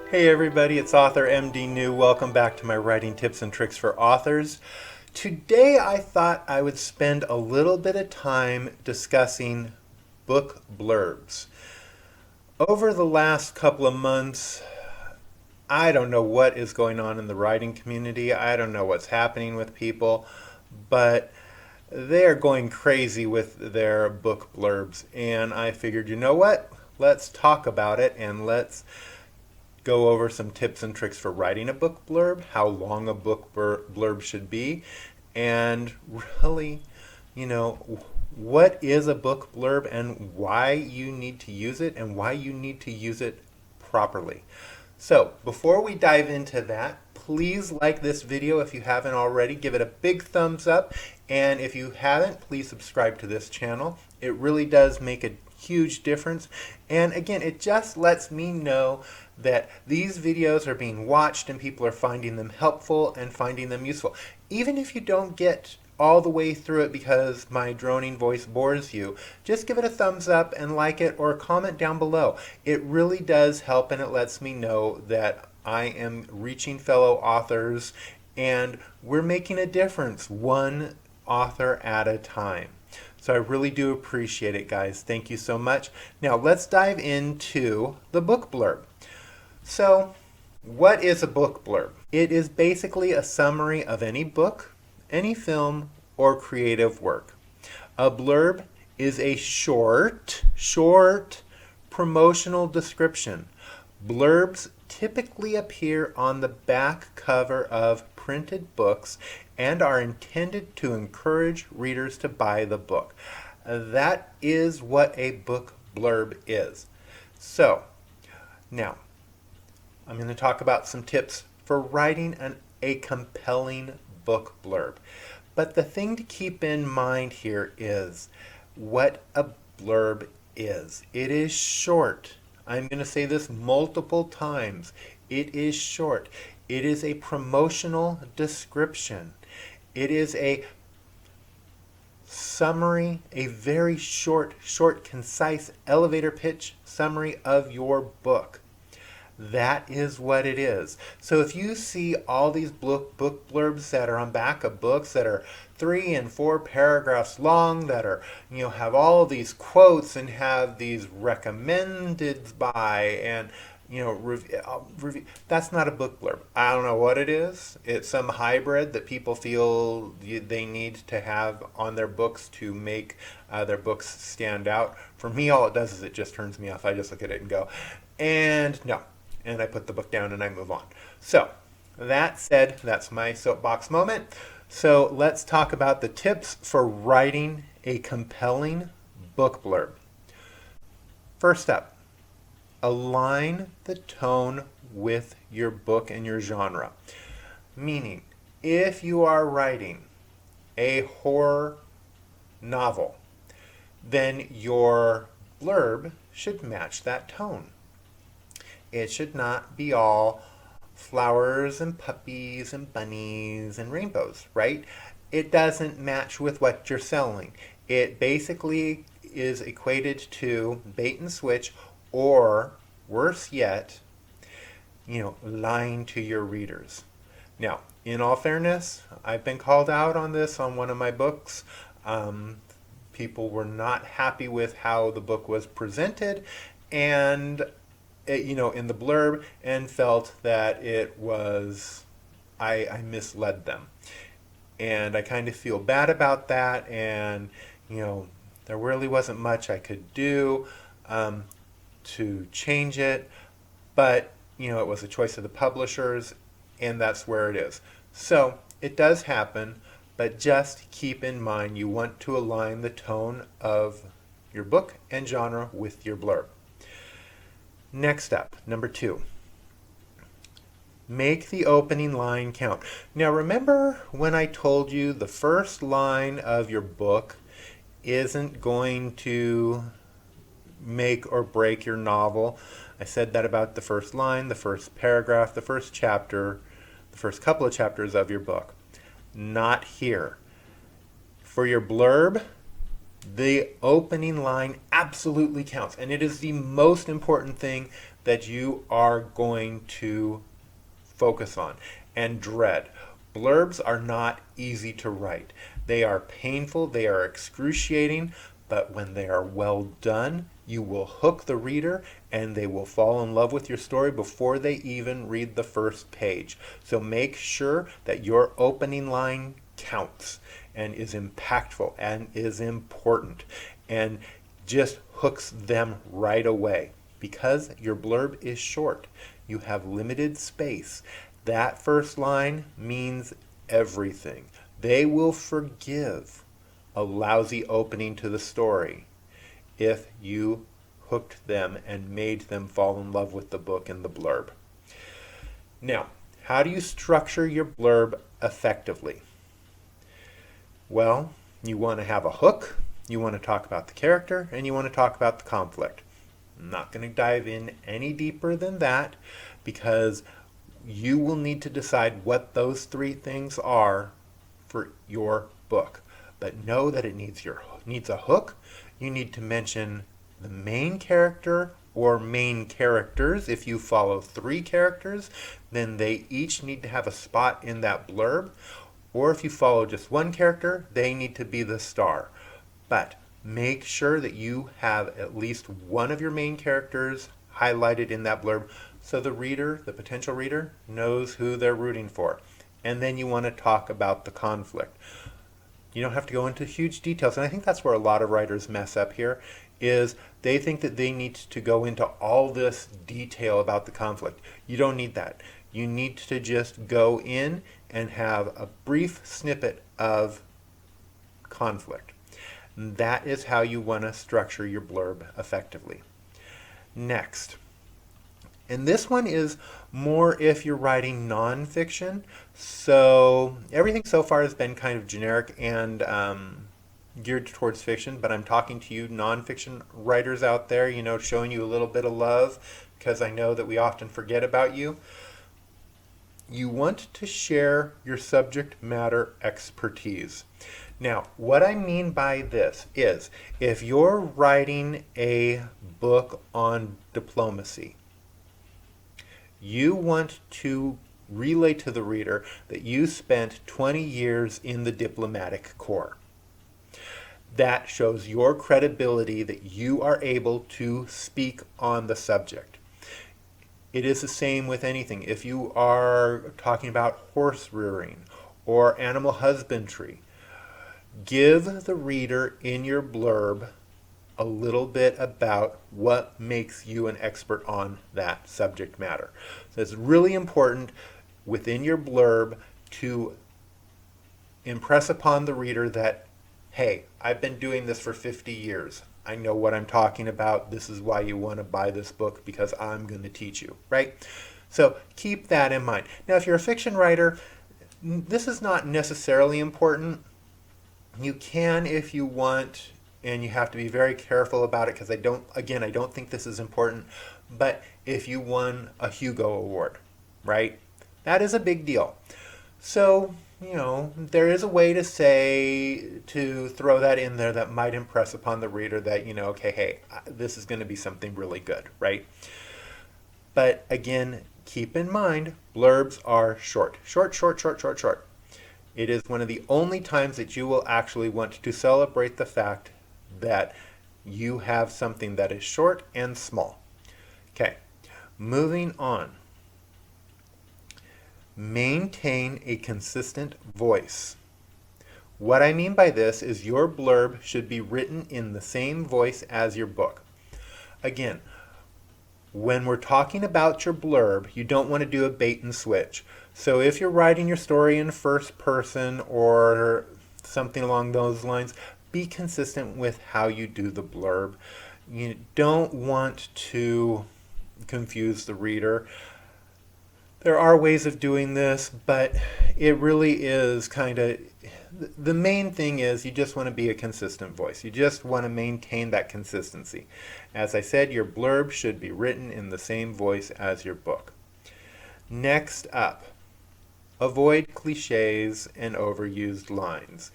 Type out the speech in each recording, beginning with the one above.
Hey everybody, it's author MD New. Welcome back to my writing tips and tricks for authors. Today I thought I would spend a little bit of time discussing book blurbs. Over the last couple of months, I don't know what is going on in the writing community. I don't know what's happening with people, but they're going crazy with their book blurbs. And I figured, you know what? Let's talk about it and let's go over some tips and tricks for writing a book blurb, how long a book blurb should be, and really, what is a book blurb and why you need to use it and why you need to use it properly. So, before we dive into that, please like this video if you haven't already. Give it a big thumbs up. And if you haven't, please subscribe to this channel. It really does make a huge difference. And again, it just lets me know that these videos are being watched and people are finding them helpful and finding them useful. Even if you don't get all the way through it because my droning voice bores you, just give it a thumbs up and like it or comment down below. It really does help and it lets me know that I am reaching fellow authors and we're making a difference one author at a time. So I really do appreciate it, guys. Thank you so much. Now let's dive into the book blurb. So, what is a book blurb? It is basically a summary of any book, any film, or creative work. A blurb is a short promotional description. Blurbs typically appear on the back cover of printed books and are intended to encourage readers to buy the book. That is what a book blurb is. So, now, I'm going to talk about some tips for writing a compelling book blurb. But the thing to keep in mind here is what a blurb is. It is short. I'm going to say this multiple times. It is short. It is a promotional description. It is a summary, a very short, concise elevator pitch summary of your book. That is what it is. So if you see all these book blurbs that are on back of books that are 3 and 4 paragraphs long, that are, have all these quotes and have these recommended by and, review, that's not a book blurb. I don't know what it is. It's some hybrid that people feel they need to have on their books to make their books stand out. For me, all it does is it just turns me off. I just look at it and go, and no. And I put the book down and I move on. So, that said, that's my soapbox moment. So, let's talk about the tips for writing a compelling book blurb. First up, align the tone with your book and your genre. Meaning, if you are writing a horror novel, then your blurb should match that tone. It should not be all flowers and puppies and bunnies and rainbows, right? It doesn't match with what you're selling. It basically is equated to bait and switch, or worse yet, lying to your readers. Now, in all fairness, I've been called out on this on one of my books. People were not happy with how the book was presented, and in the blurb, and felt that it was, I misled them. And I kind of feel bad about that, and, there really wasn't much I could do to change it, but, it was a choice of the publishers, and that's where it is. So, it does happen, but just keep in mind you want to align the tone of your book and genre with your blurb. Next up, number 2, make the opening line count. Now remember when I told you the first line of your book isn't going to make or break your novel? I said that about the first line, the first paragraph, the first chapter, the first couple of chapters of your book. Not here. For your blurb, the opening line absolutely counts, and it is the most important thing that you are going to focus on and dread. Blurbs are not easy to write. They are painful, they are excruciating, but when they are well done, you will hook the reader and they will fall in love with your story before they even read the first page. So make sure that your opening line counts and is impactful and is important and just hooks them right away. Because your blurb is short, you have limited space. That first line means everything. They will forgive a lousy opening to the story if you hooked them and made them fall in love with the book and the blurb. Now, how do you structure your blurb effectively? Well, you want to have a hook, you want to talk about the character, and you want to talk about the conflict. I'm not going to dive in any deeper than that because you will need to decide what those three things are for your book. But know that it needs a hook. You need to mention the main character or main characters. If you follow 3 characters, then they each need to have a spot in that blurb. Or if you follow just one character, they need to be the star. But make sure that you have at least one of your main characters highlighted in that blurb so the reader, the potential reader, knows who they're rooting for. And then you want to talk about the conflict. You don't have to go into huge details, and I think that's where a lot of writers mess up here, is they think that they need to go into all this detail about the conflict. You don't need that. You need to just go in and have a brief snippet of conflict. That is how you want to structure your blurb effectively. Next, and this one is more if you're writing nonfiction. So everything so far has been kind of generic and geared towards fiction, but I'm talking to you nonfiction writers out there, showing you a little bit of love because I know that we often forget about you. You want to share your subject matter expertise. Now, what I mean by this is if you're writing a book on diplomacy, you want to relay to the reader that you spent 20 years in the diplomatic corps. That shows your credibility that you are able to speak on the subject. It is the same with anything. If you are talking about horse rearing or animal husbandry, give the reader in your blurb a little bit about what makes you an expert on that subject matter. So it's really important within your blurb to impress upon the reader that, hey, I've been doing this for 50 years. I know what I'm talking about. This is why you want to buy this book, because I'm going to teach you, right? So keep that in mind. Now, if you're a fiction writer, this is not necessarily important. You can if you want, and you have to be very careful about it because I don't think this is important, but if you won a Hugo Award, right? That is a big deal. So, there is a way to throw that in there that might impress upon the reader that, okay, hey, this is going to be something really good, right? But again, keep in mind, blurbs are short. Short. It is one of the only times that you will actually want to celebrate the fact that you have something that is short and small. Okay, moving on. Maintain a consistent voice. What I mean by this is your blurb should be written in the same voice as your book. Again, when we're talking about your blurb, you don't want to do a bait and switch. So if you're writing your story in first person or something along those lines, be consistent with how you do the blurb. You don't want to confuse the reader. There are ways of doing this, but it really is the main thing is you just want to be a consistent voice. You just want to maintain that consistency. As I said, your blurb should be written in the same voice as your book. Next up, avoid cliches and overused lines.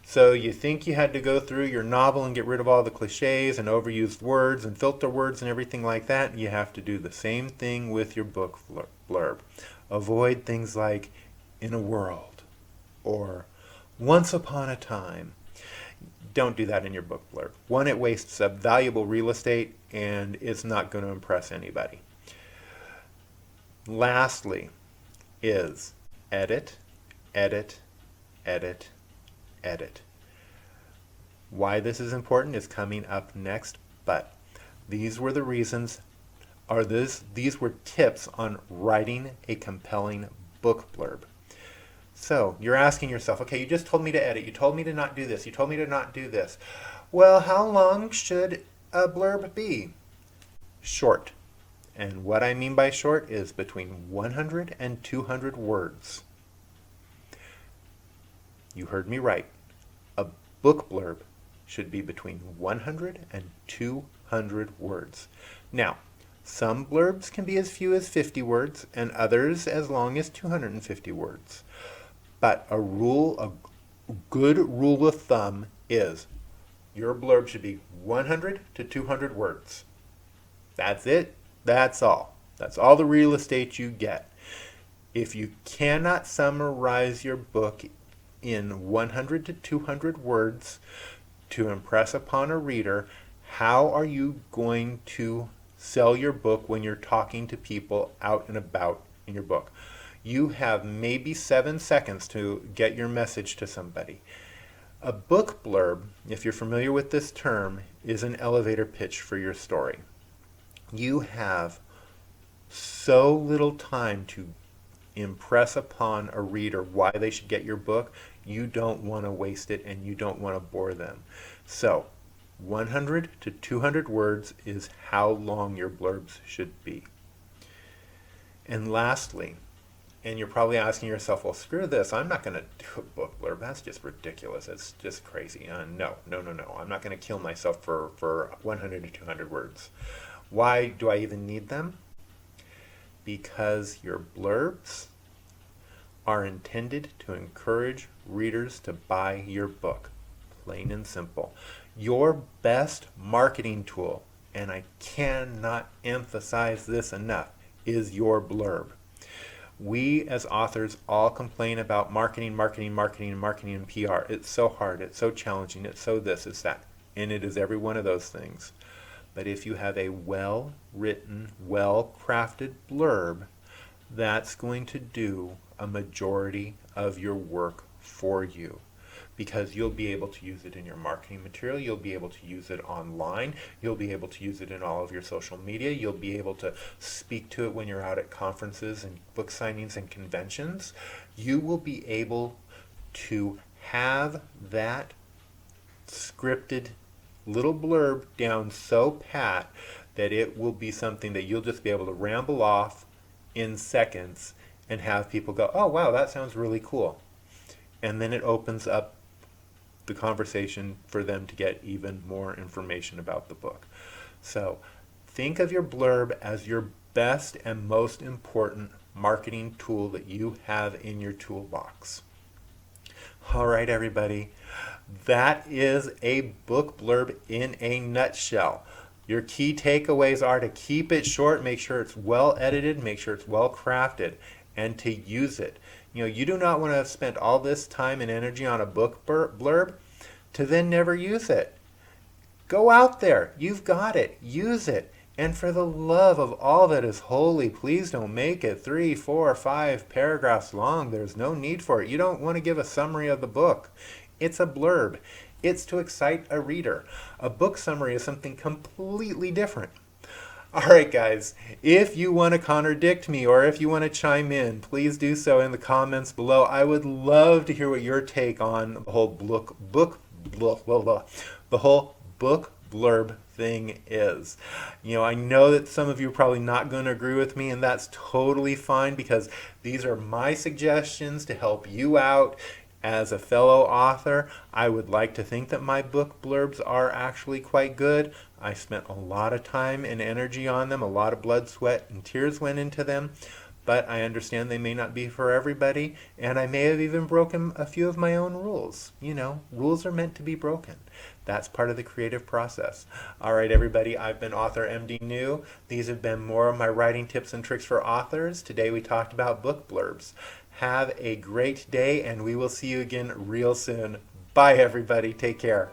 So you think you had to go through your novel and get rid of all the cliches and overused words and filter words and everything like that. You have to do the same thing with your book blurb. Avoid things like "in a world" or "once upon a time." Don't do that in your book blurb. One, it wastes up valuable real estate and it's not going to impress anybody. Lastly is edit, edit, edit, edit. Why this is important is coming up next, but these were the reasons, or these were tips on writing a compelling book blurb. So you're asking yourself, okay, you just told me to edit, you told me to not do this, you told me to not do this. Well, how long should a blurb be? Short. And what I mean by short is between 100 and 200 words. You heard me right. A book blurb should be between 100 and 200 words. Now, some blurbs can be as few as 50 words and others as long as 250 words. But a good rule of thumb is your blurb should be 100 to 200 words. That's it. That's all. That's all the real estate you get. If you cannot summarize your book in 100 to 200 words to impress upon a reader, how are you going to sell your book when you're talking to people out and about in your book? You have maybe 7 seconds to get your message to somebody. A book blurb, if you're familiar with this term, is an elevator pitch for your story. You have so little time to impress upon a reader why they should get your book. You don't want to waste it and you don't want to bore them. So 100 to 200 words is how long your blurbs should be. And lastly, and you're probably asking yourself, well, screw this. I'm not going to do a book blurb. That's just ridiculous. It's just crazy. No. I'm not going to kill myself for 100 to 200 words. Why do I even need them? Because your blurbs are intended to encourage readers to buy your book. Plain and simple. Your best marketing tool, and I cannot emphasize this enough, is your blurb. We as authors all complain about marketing, and PR. It's so hard, it's so challenging, it's so this, it's that. And it is every one of those things. But if you have a well-written, well-crafted blurb, that's going to do a majority of your work for you. Because you'll be able to use it in your marketing material, you'll be able to use it online, you'll be able to use it in all of your social media, you'll be able to speak to it when you're out at conferences and book signings and conventions. You will be able to have that scripted little blurb down so pat that it will be something that you'll just be able to ramble off in seconds and have people go, oh wow, that sounds really cool. And then it opens up the conversation for them to get even more information about the book. So think of your blurb as your best and most important marketing tool that you have in your toolbox. All right, everybody. That is a book blurb in a nutshell. Your key takeaways are to keep it short, make sure it's well edited, make sure it's well crafted, and to use it. You do not want to have spent all this time and energy on a book blurb to then never use it. Go out there. You've got it. Use it. And for the love of all that is holy, please don't make it 3, 4, 5 paragraphs long. There's no need for it. You don't want to give a summary of the book. It's a blurb. It's to excite a reader. A book summary is something completely different. All right, guys, if you want to contradict me or if you want to chime in, please do so in the comments below. I would love to hear what your take on the whole book blurb thing is. I know that some of you are probably not going to agree with me, and that's totally fine because these are my suggestions to help you out. As a fellow author, I would like to think that my book blurbs are actually quite good. I spent a lot of time and energy on them. A lot of blood, sweat, and tears went into them. but I understand they may not be for everybody, and I may have even broken a few of my own rules. You know, rules are meant to be broken. That's part of the creative process. All right, everybody, I've been author MD New. These have been more of my writing tips and tricks for authors. Today we talked about book blurbs. Have a great day, and we will see you again real soon. Bye, everybody. Take care.